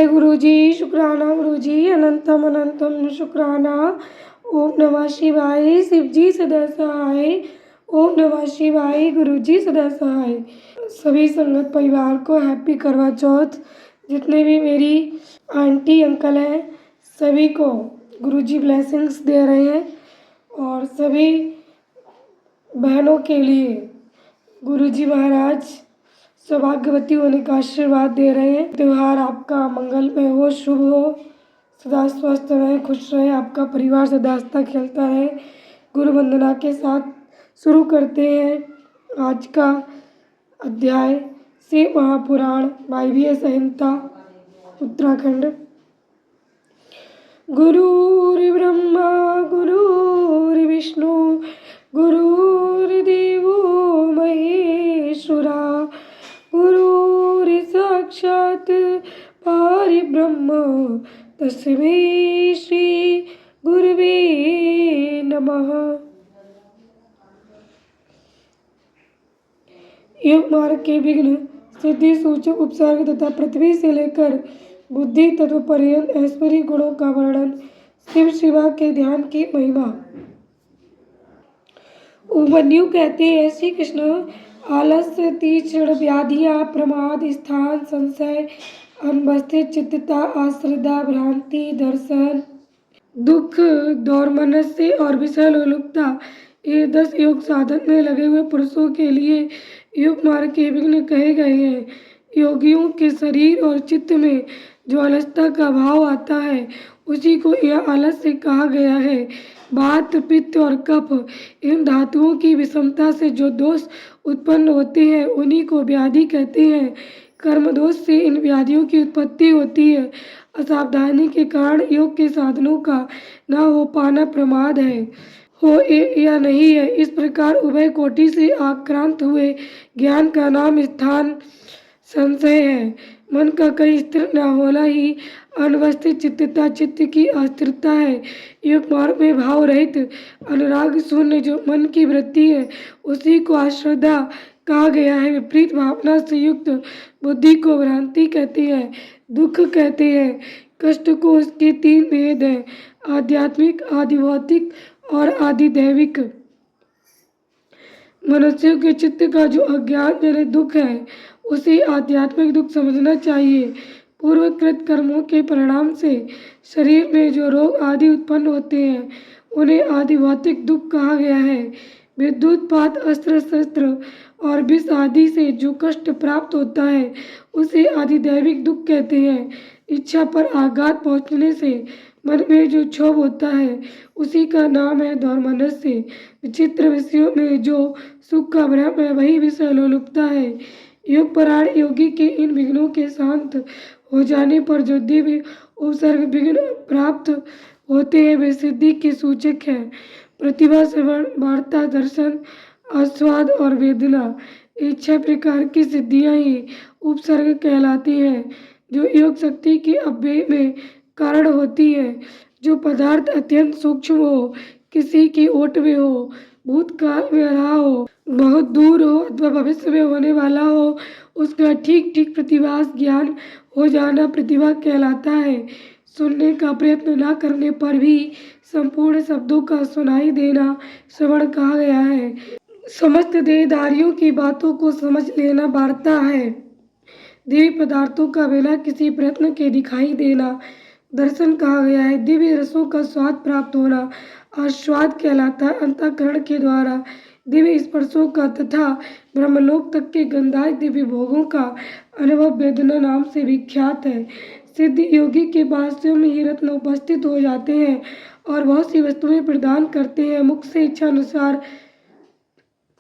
जय गुरुजी, शुक्राना गुरुजी, अनंतम अनंतम शुक्राना। ओम नमः शिवाय, शिवजी सदा सहाय। ओम नमः शिवाय, गुरुजी सदा सहाय। सभी संगत परिवार को हैप्पी करवा चौथ। जितने भी मेरी आंटी अंकल हैं सभी को गुरुजी ब्लेसिंग्स दे रहे हैं और सभी बहनों के लिए गुरुजी महाराज सौभाग्यवती होने का आशीर्वाद दे रहे हैं। त्यौहार आपका मंगलमय हो, शुभ हो, सदा स्वस्थ रहे, खुश रहे, आपका परिवार सदा हंसता खेलता रहे। गुरु वंदना के साथ शुरू करते हैं आज का अध्याय से महापुराण वायव्य संहिता उत्तराखंड। गुरुर्ब्रह्मा गुरुर्विष्णु गुरुर्देवो महेश्वरा गुरुर्साक्षात् परब्रह्म तस्मै श्री गुरुवे नमः। योग मार्ग के विघ्न सिद्धि सूचक उपसर्ग तथा पृथ्वी से लेकर बुद्धि तत्व पर्यंत ऐश्वर्य गुणों का वर्णन। शिव शिवा के ध्यान की महिमा। उपमन्यु कहते हैं, श्री कृष्ण आलस्य, तीक्ष्ण व्याधियाँ, प्रमाद, स्थान, संशय, अनवस्थित चित्तता, अश्रद्धा, भ्रांति, दर्शन, दुख, दौर्मनस्य और विषय लोलुपता, ये 10 योग साधन में लगे हुए पुरुषों के लिए योग मार्ग के विघ्न कहे गए हैं। योगियों के शरीर और चित्त में जो अलसता का भाव आता है उसी को यह आलस्य कहा गया है। वात, पित्त और कफ इन धातुओं की विषमता से जो दोष उत्पन्न होते हैं उन्हीं को व्याधि कहते हैं। कर्म दोष से इन व्याधियों की उत्पत्ति होती है। असावधानी के कारण योग के साधनों का न हो पाना प्रमाद है, हो या नहीं है। इस प्रकार उभय कोटि से आक्रांत हुए ज्ञान का नाम स्थान संशय है। मन का कहीं स्थिर न होना ही अनवस्थित चित्तता, चित्त की अस्थिरता है। योग मार्ग में भाव रहित अनुराग शून्य जो मन की वृत्ति है उसी को अश्रद्धा कहा गया है। विपरीत भावना से युक्त बुद्धि को भ्रांति कहते हैं। दुख कहते हैं। कष्ट को उसके 3 भेद हैं, आध्यात्मिक, आदि भौतिक और आदि दैविक। मनुष्यों के चित्त का जो अज्ञान जनित दुख है उसे आध्यात्मिक दुख समझना चाहिए। पूर्वकृत कर्मों के परिणाम से शरीर में जो रोग आदि उत्पन्न होते हैं उन्हें आदि भौतिक दुख कहा गया है। विद्युत पात, अस्त्र शस्त्र और विष आदि से जो कष्ट प्राप्त होता है उसे आदि दैविक दुख कहते हैं। इच्छा पर आघात पहुँचने से मन में जो क्षोभ होता है उसी का नाम है दौर्मनस्य। विचित्र विषयों में जो सुख का भ्रम है वही विषय लोलुपता है। योग परायण योगी के इन विघ्नों के शांत हो जाने पर जो दिव्य उपसर्ग विघ्न प्राप्त होते हैं वे सिद्धि के सूचक हैं। प्रतिभा, श्रवण, वार्ता, दर्शन, आस्वाद और वेदना, ये 6 प्रकार की सिद्धियां ही उपसर्ग कहलाती हैं जो योग शक्ति के अव्यय में कारण होती है। जो पदार्थ अत्यंत सूक्ष्म हो, किसी की ओट में हो, भूतकाल में रहा हो, बहुत दूर हो अथवा भविष्य में होने वाला हो, उसका ठीक ठीक प्रतिभास ज्ञान हो जाना प्रतिभा कहलाता है। सुनने का प्रयत्न न करने पर भी संपूर्ण शब्दों का सुनाई देना श्रवण कहा गया है। समस्त देहधारियों की बातों को समझ लेना वार्ता है। दिव्य पदार्थों का बिना किसी प्रयत्न के दिखाई देना दर्शन कहा गया है। दिव्य रसों का स्वाद प्राप्त होना आस्वाद कहलाता है। अंतःकरण के द्वारा दिव्य स्पर्शों का तथा ब्रह्मलोक तक के गंधाय दिव्य भोगों का अनुभव वेदना नाम से विख्यात है। सिद्ध योगी के पास स्वयं ही रत्न उपस्थित हो जाते हैं और बहुत सी वस्तुएं प्रदान करते हैं। मुख से इच्छा अनुसार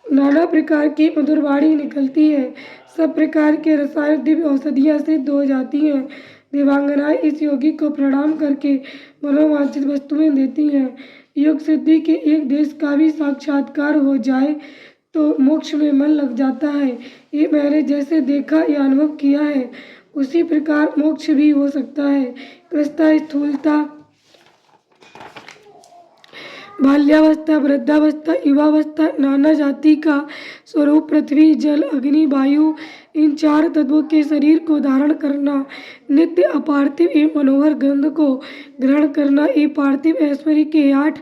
नाना प्रकार की मधुर वाणी निकलती है। सब प्रकार के रसायन दिव्य औषधियाँ सिद्ध हो जाती हैं। देवांगनाएं इस योगी को प्रणाम करके मनोवांछित वस्तुएं देती हैं। योग सिद्धि के एक देश का भी साक्षात्कार हो जाए तो मोक्ष में मन लग जाता है। ये मैंने जैसे देखा या अनुभव किया है उसी प्रकार मोक्ष भी हो सकता है। कृष्णा, स्थूलता, बाल्यावस्था, वृद्धावस्था, युवावस्था, नाना जाति का स्वरूप, पृथ्वी, जल, अग्नि, वायु, इन चार तत्वों के शरीर को धारण करना, नित्य अपार्थिव एवं मनोहर गंध को ग्रहण करना, ये पार्थिव ऐश्वर्य के 8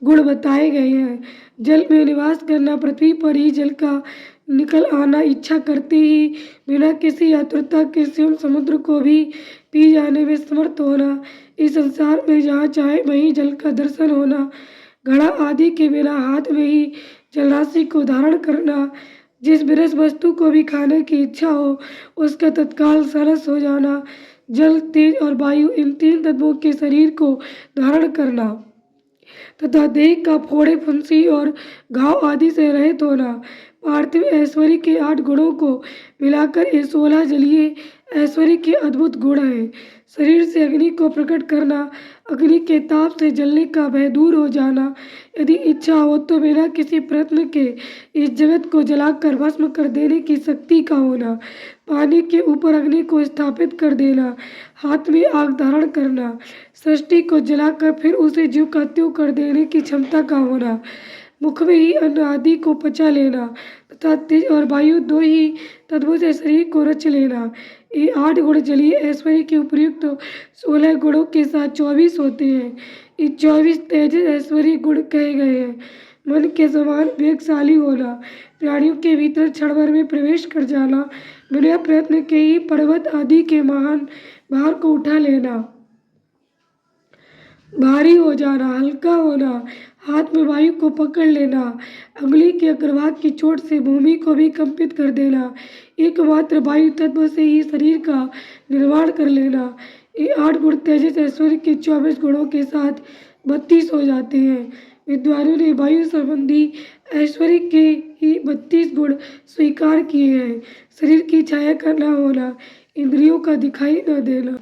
गुण बताए गए हैं। जल में निवास करना, पृथ्वी पर ही जल का निकल आना, इच्छा करते ही बिना किसी आतुरता के स्वयं समुद्र को भी पी जाने में समर्थ होना, इस संसार में जहाँ चाहे वहीं जल का दर्शन होना, घड़ा आदि के बिना हाथ में ही जलराशि को धारण करना, जिस विरस वस्तु को भी खाने की इच्छा हो उसका तत्काल सरस हो जाना, जल, तेज और वायु, इन 3 तत्वों के शरीर को धारण करना तथा देह का फोड़े, फुंसी और घाव आदि से रहित होना। पार्थिव ऐश्वर्य के 8 गुणों को मिलाकर ये 16 जलीय ऐश्वर्य के अद्भुत गुण हैं। शरीर से अग्नि को प्रकट करना, अग्नि के ताप से जलने का भय दूर हो जाना, यदि इच्छा हो तो बिना किसी प्रयत्न के इस जगत को जलाकर भस्म कर देने की शक्ति का होना, पानी के ऊपर अग्नि को स्थापित कर देना, हाथ में आग धारण करना, सृष्टि को जलाकर फिर उसे ज्यों का त्यों कर देने की क्षमता का होना, मुख में ही अन्न आदि को पचा लेना तथा तेज और वायु 2 ही तत्वों से शरीर को रच लेना। ये 8 गुण जलीय ऐश्वर्य के उपयुक्त 16 गुणों के साथ 24 होते हैं। ये 24 तेजस ऐश्वर्य गुण कहे गए हैं। मन के समान वेगशाली होना, प्राणियों के भीतर क्षण भर में प्रवेश कर जाना, बिना प्रयत्न के ही पर्वत आदि के महान भार को उठा लेना, भारी हो जाना, हल्का होना, हाथ में वायु को पकड़ लेना, अंगुली के अग्रभाग की चोट से भूमि को भी कंपित कर देना, एकमात्र वायु तत्व से ही शरीर का निर्माण कर लेना। ये 8 गुण तेजस ऐश्वर्य के 24 गुणों के साथ 32 हो जाते हैं। विद्वानों ने वायु संबंधी ऐश्वर्य के ही 32 गुण स्वीकार किए हैं। शरीर की छाया का न होना, इंद्रियों का दिखाई न देना,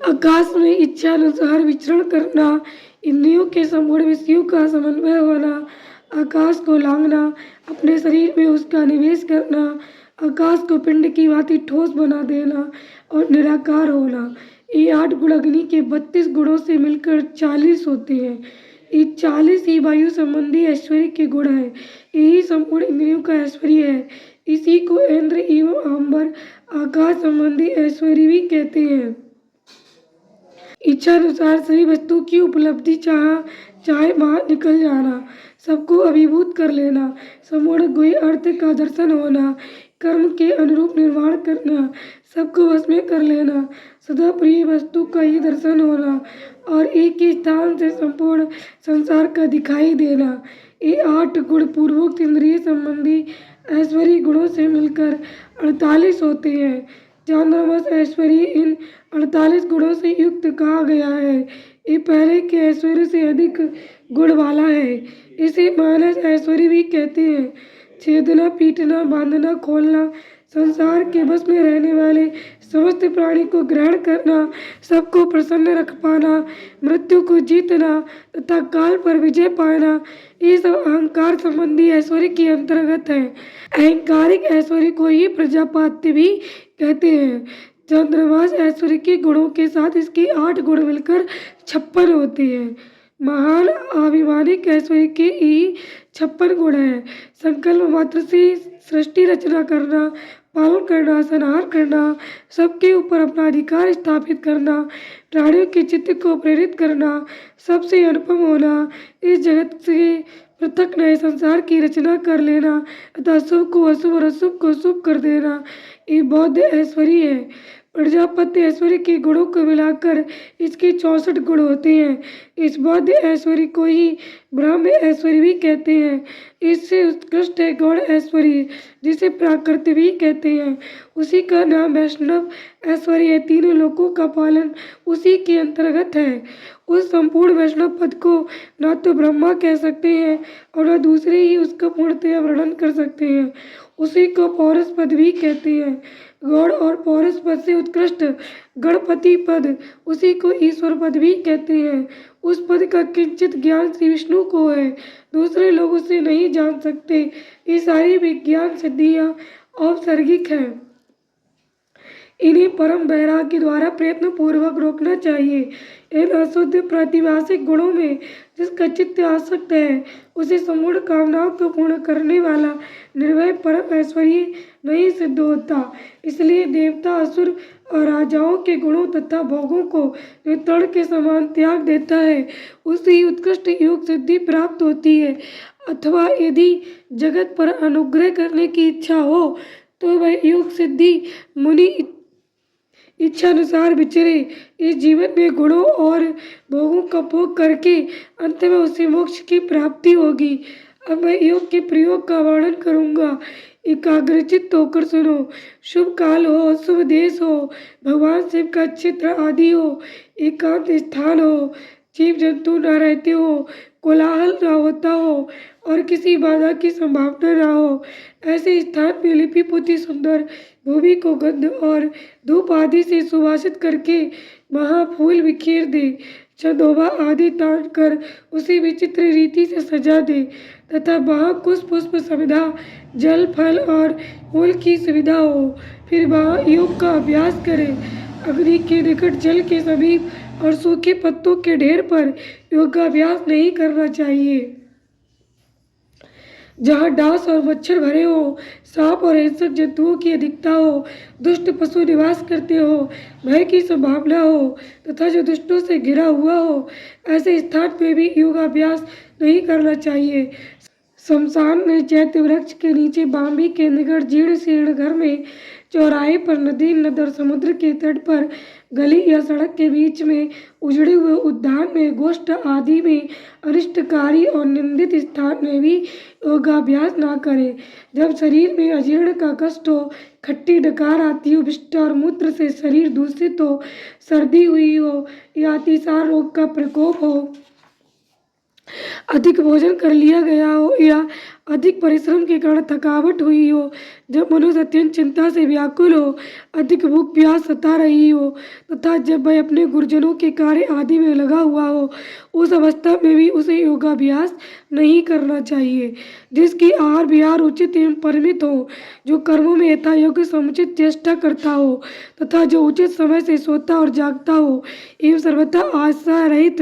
आकाश में इच्छा अनुसार विचरण करना, इंद्रियों के संपूर्ण विषयों का समन्वय होना, आकाश को लांघना, अपने शरीर में उसका निवेश करना, आकाश को पिंड की भांति ठोस बना देना और निराकार होना। ये 8 गुण अग्नि के 32 गुणों से मिलकर 40 होते हैं। ये 40 ही वायु संबंधी ऐश्वर्य के गुण हैं। यही संपूर्ण इंद्रियों का ऐश्वर्य है। इसी को इंद्र एवं अंबर आकाश संबंधी ऐश्वर्य भी कहते हैं। इच्छा अनुसार सभी वस्तु की उपलब्धि, चाहे वहाँ निकल जाना, सबको अभिभूत कर लेना, संपूर्ण गुह्य अर्थ का दर्शन होना, कर्म के अनुरूप निर्माण करना, सबको वश में कर लेना, सदा प्रिय वस्तु का ही दर्शन होना और एक ही स्थान से संपूर्ण संसार का दिखाई देना। ये 8 गुण पूर्वोक्त इंद्रिय संबंधी ऐश्वर्य गुणों से मिलकर 48 होते हैं। चांद्रमस ऐश्वर्य इन 48 गुणों से युक्त कहा गया है। ये पहले के ऐश्वर्य से अधिक गुण वाला है। इसे मानस ऐश्वर्य भी कहते हैं। छेदना, पीटना, बांधना, खोलना, संसार के बस में रहने वाले समस्त प्राणी को ग्रहण करना, सबको प्रसन्न रख पाना, मृत्यु को जीतना तथा काल पर विजय पाना, ये सब अहंकार संबंधी ऐश्वर्य के अंतर्गत है। अहंकारिक ऐश्वर्य को ही प्रजापत्य भी कहते हैं। चंद्रमास ऐश्वर्य के गुणों के साथ इसके 8 गुण मिलकर 56 होते हैं। महान अभिमानिक ऐश्वर्य के ही 56 गुण हैं। संकल्प मात्र से सृष्टि रचना करना, पालन करना, संहार करना, सबके ऊपर अपना अधिकार स्थापित करना, प्राणियों के चित्त को प्रेरित करना, सबसे अनुपम होना, इस जगत से पृथक नए संसार की रचना कर लेना तथा शुभ को अशुभ और अशुभ को शुभ कर देना, ये बौद्ध ऐश्वर्य है। प्रजापत्य ऐश्वर्य के गुणों को मिलाकर इसके 64 गुण होते हैं। इस बौद्ध ऐश्वर्य को ही ब्रह्म ऐश्वर्य भी कहते हैं। इससे उत्कृष्ट है गौड़ ऐश्वर्य, जिसे प्राकृत भी कहते हैं। उसी का नाम वैष्णव ऐश्वर्य है। तीनों लोकों का पालन उसी के अंतर्गत है। उस संपूर्ण वैष्णव पद को न तो ब्रह्मा कह सकते हैं और न दूसरे ही उसका पूर्णतया वर्णन कर सकते हैं। उसी को पौरुष पद भी कहते हैं। गौड़ और पौरुष पद से उत्कृष्ट गणपति पद, उसी को ईश्वर पद भी कहते हैं। उस पद का किंचित ज्ञान श्री विष्णु को है, दूसरे लोग उसे नहीं जान सकते। ये सारी विज्ञान सिद्धियां औपचारिक हैं। इन्हें परम वैराग्य द्वारा प्रयत्न पूर्वक रोकना चाहिए। इन अशुद्ध प्रातिभासिक गुणों में जिसका चित्त आसक्त है उसे संपूर्ण कामनाओं को पूर्ण करने वाला निर्भय परम ऐश्वर्य नहीं सिद्ध होता। इसलिए देवता, असुर और राजाओं के गुणों तथा भोगों को जो तृण के समान त्याग देता है उसे ही उत्कृष्ट योग सिद्धि प्राप्त होती है। अथवा यदि जगत पर अनुग्रह करने की इच्छा हो तो वह योग सिद्धि मुनि इच्छा अनुसार विचरे। इस जीवन में गुणों और भोगों का भोग करके अंत में उसे मोक्ष की प्राप्ति होगी। अब मैं योग के प्रयोग का वर्णन करूंगा। एकाग्रचित्त होकर सुनो। शुभ काल हो, शुभ देश हो, भगवान शिव का चित्र आदि हो, एकांत स्थान हो, जीव जंतु न रहते हो, कोलाहल न होता हो और किसी बाधा की संभावना न हो, ऐसे स्थान में लिपि पोती सुंदर भूमि को गंध और धूप आदि से सुवासित करके वहाँ फूल बिखेर दे, चंदोबा आदि तान कर उसे विचित्र रीति से सजा दे तथा वहाँ कुश पुष्प समिधा, जल फल और फूल की सुविधा हो। फिर वहाँ योग का अभ्यास करे। अग्नि के निकट, जल के समीप और सूखे पत्तों के ढेर पर योगाभ्यास नहीं करना चाहिए। जहाँ डांस और मच्छर भरे हो, सांप और हिंसक जंतुओं की अधिकता हो, दुष्ट पशु निवास करते हो, भय की संभावना हो तथा जो दुष्टों से घिरा हुआ हो, ऐसे स्थान पे भी योगाभ्यास नहीं करना चाहिए। शमशान में, चैत्य वृक्ष के नीचे, बांबी के निकट, जीर्ण शीर्ण घर में, चौराहे पर, नदी, नद और समुद्र के तट पर, गली या सड़क के बीच में, उजड़े हुए उद्यान में, गोष्ठ आदि में, अनिष्टकारी और निंदित स्थान में भी योगाभ्यास ना करें। जब शरीर में अजीर्ण का कष्ट हो, खट्टी डकार आती हो, विष्ट और मूत्र से शरीर दूषित हो, सर्दी हुई हो या अतिसार रोग का प्रकोप हो, अधिक भोजन कर लिया गया हो या अधिक परिश्रम के कारण थकावट हुई हो, जब मनुष्य अत्यंत चिंता से व्याकुल हो, अधिक भूख प्यास सता रही हो तथा जब वह अपने गुरुजनों के कार्य आदि में लगा हुआ हो, उस अवस्था में भी उसे योगाभ्यास नहीं करना चाहिए। जिसकी आहार विहार उचित एवं परिमित हो, जो कर्मों में यथायोग्य समुचित चेष्टा करता हो तथा जो उचित समय से सोता और जागता हो एवं सर्वथा आशा रहित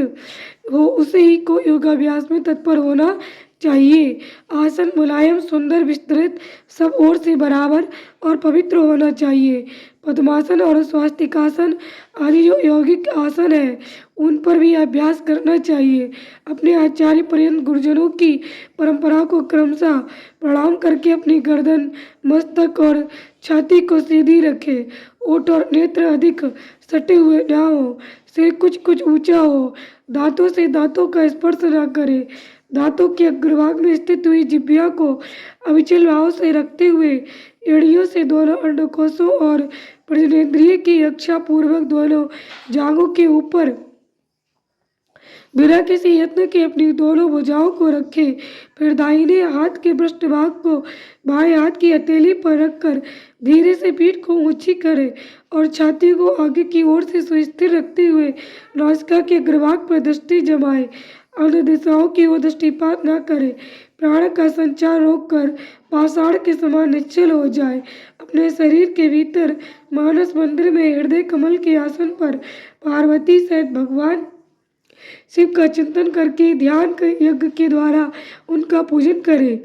हो, उसे ही को योगाभ्यास में तत्पर होना चाहिए। आसन मुलायम, सुंदर, विस्तृत, सब ओर से बराबर और पवित्र होना चाहिए। पद्मासन और स्वास्तिकासन आदि जो यौगिक आसन है उन पर भी अभ्यास करना चाहिए। अपने आचार्य पर्यंत गुरुजनों की परंपरा को क्रमशः प्रणाम करके अपनी गर्दन, मस्तक और छाती को सीधी रखे। ओठ और नेत्र अधिक सटे हुए ना हो, सिर कुछ कुछ ऊंचा हो, दांतों से दांतों का स्पर्श न करे। दांतों के अग्रभाग में स्थित हुई जिह्वा को अविचल भाव से रखते हुए एड़ियों से दोनों अंडकोशों और प्रजनेंद्रिय की रक्षा पूर्वक दोनों जांघों के ऊपर बिना किसी यत्न के अपनी दोनों भुजाओं को रखे। फिर दाहिने हाथ के पृष्ठभाग को बाएं हाथ की हथेली पर रखकर धीरे से पीठ को ऊंची करे और छाती को आगे की ओर से सुस्थिर रखते हुए नासिका के अग्रभाग पर दृष्टि जमाए। अन्य दिशाओं की ओर दृष्टिपात न करे। प्राण का संचार रोककर पाषाण के समान निश्चल हो जाए। अपने शरीर के भीतर मानस मंदिर में हृदय कमल के आसन पर पार्वती सहित भगवान शिव का चिंतन करके ध्यान यज्ञ के द्वारा उनका पूजन करें।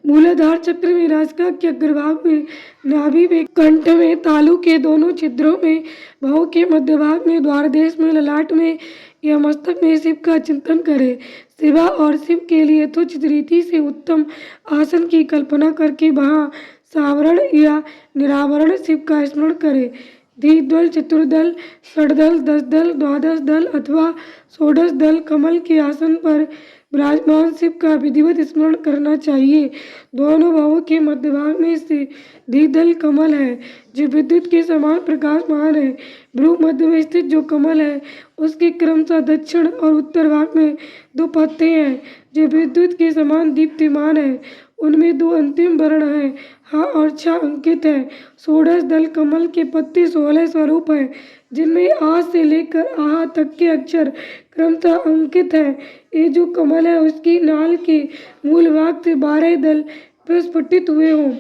मूलाधार चक्र में, नासिका के अग्रभाग में, नाभि में, कंठ में, तालु के दोनों छिद्रों में, भौं के मध्य भाग में, द्वारदेश में, ललाट में या मस्तक में शिव का चिंतन करें। शिवा और शिव के लिए यथोचित रीति से उत्तम आसन की कल्पना करके वहाँ सावरण या निरावरण शिव का स्मरण करें। द्विदल, चतुर्दल, षड्दल, 10 दल, 12 दल अथवा 16 दल कमल के आसन पर विराजमान शिव का विधिवत स्मरण करना चाहिए। दोनों भावों के मध्य भाग में से द्विदल कमल है जो विद्युत के समान प्रकाशमान है। भ्रू मध्य में स्थित जो कमल है उसके क्रमशः दक्षिण और उत्तर भाग में 2 पत्ते हैं जो विद्युत के समान दीप्तिमान है। उनमें 2 अंतिम वर्ण हैं, हा और छ अंकित है। 16 दल कमल के पत्ते 16 स्वरूप हैं जिनमें आ से लेकर आहा तक के अक्षर क्रमशः अंकित है। ये जो कमल है उसकी नाल के मूल भाग से 12 दल प्रस्फुटित हुए हों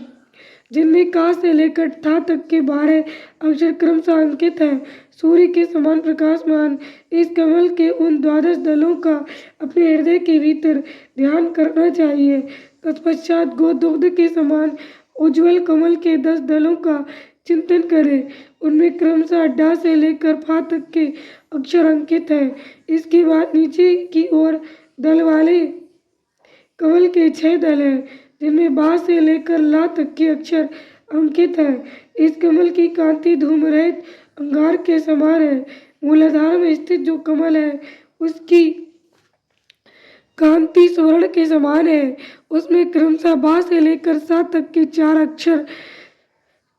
जिनमें का से लेकर था तक के 12 अक्षर क्रमशः अंकित हैं। सूर्य के समान प्रकाशमान इस कमल के उन 12 दलों का अपने हृदय के भीतर ध्यान करना चाहिए। तत्पश्चात गोदुग्ध के समान उज्ज्वल कमल के 10 दलों का चिंतन करें। उनमें क्रमशः डा से लेकर फा तक के अक्षर अंकित हैं। इसके बाद नीचे की ओर दल वाले कमल के 6 दल हैं, जिनमें बा से लेकर ला तक के अक्षर अंकित हैं। इस कमल की कांति धूम रहित अंगार के समान है। मूलाधार में स्थित जो कमल है उसकी कांति स्वर्ण के समान है। उसमें क्रमशः बा से लेकर सा तक के 4 अक्षर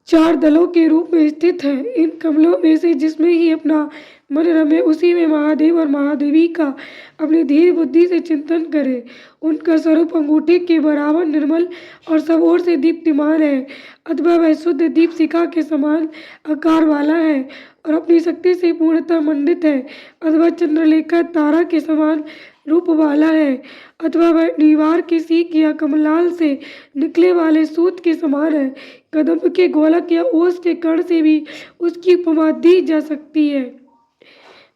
4 दलों के रूप में स्थित है। इन कमलों में से जिसमें ही अपना मन रमे उसी में महादेव और महादेवी का अपनी धीर बुद्धि से चिंतन करे। उनका स्वरूप अंगूठे के बराबर निर्मल और सब ओर से दीप्तिमान है, अथवा वह शुद्ध दीप शिखा के समान आकार वाला है और अपनी शक्ति से पूर्णतः मंडित है, अथवा चंद्रलेखा तारा के समान रूप वाला है, अथवा वह नीवार के सीख या कमलाल से निकले वाले सूत के समान है। कदम्ब के गोलक या ओस के कण से भी उसकी उपमा दी जा सकती है।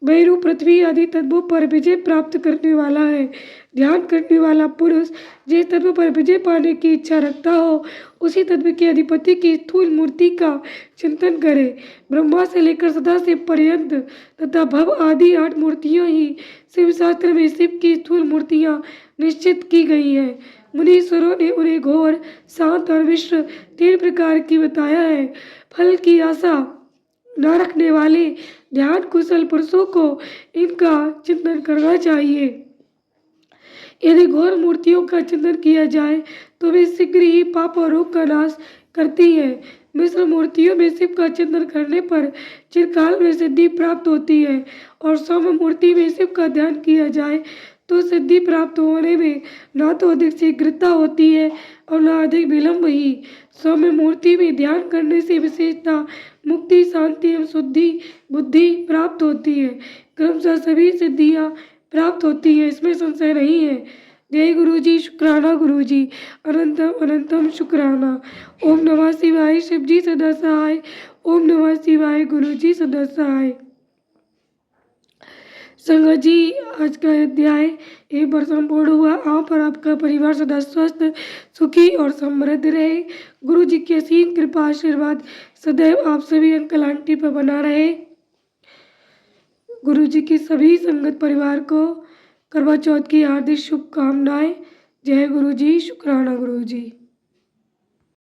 भैरव पृथ्वी आदि तत्वों पर विजय प्राप्त करने वाला है। ध्यान करने वाला पुरुष जिस तत्व पर विजय पाने की इच्छा रखता हो उसी तत्व के अधिपति की स्थूल मूर्ति का चिंतन करे। ब्रह्मा से लेकर सदाशिव पर्यंत तथा भव आदि 8 मूर्तियां ही शिव शास्त्र में शिव की स्थूल मूर्तियां निश्चित की गई हैं। मुनीश्वरों ने उन्हें घोर, शांत और मिश्र 3 प्रकार की बताया है। फल की आशा न रखने वाले ध्यान कुशल पुरुषों को इनका चिंतन करना चाहिए। यदि घोर मूर्तियों का चिंतन किया जाए तो वे शीघ्र ही पाप और रोग का नाश करती है। मिश्र मूर्तियों में शिव का चिंतन करने पर चिरकाल में सिद्धि प्राप्त होती है और सौम्य मूर्ति में शिव का ध्यान किया जाए तो सिद्धि प्राप्त होने में न तो अधिक शीघ्रता होती है और न अधिक विलंब ही। सौम्य मूर्ति में ध्यान करने से विशेषता मुक्ति, शांति एवं शुद्धि बुद्धि प्राप्त होती है। क्रमशः सभी सिद्धियां प्राप्त होती है, इसमें संशय नहीं है। जय गुरु जी, शुक्राना गुरु जी, अनंतम अनंतम शुक्राना। ओम नमः शिवाय, शिव जी सदा सहाय। ओम नमः शिवाय, गुरु जी सदा सहाय। संगत जी, आज का अध्याय एक बार संपूर्ण हुआ। आप और आपका परिवार सदा स्वस्थ, सुखी और समृद्ध रहे। गुरु जी की असीम कृपा आशीर्वाद सदैव आप सभी अंकल आंटी पर बना रहे। गुरु जी की सभी संगत परिवार को करवा चौथ की हार्दिक शुभकामनाएं। जय गुरु जी, शुक्राना गुरु जी।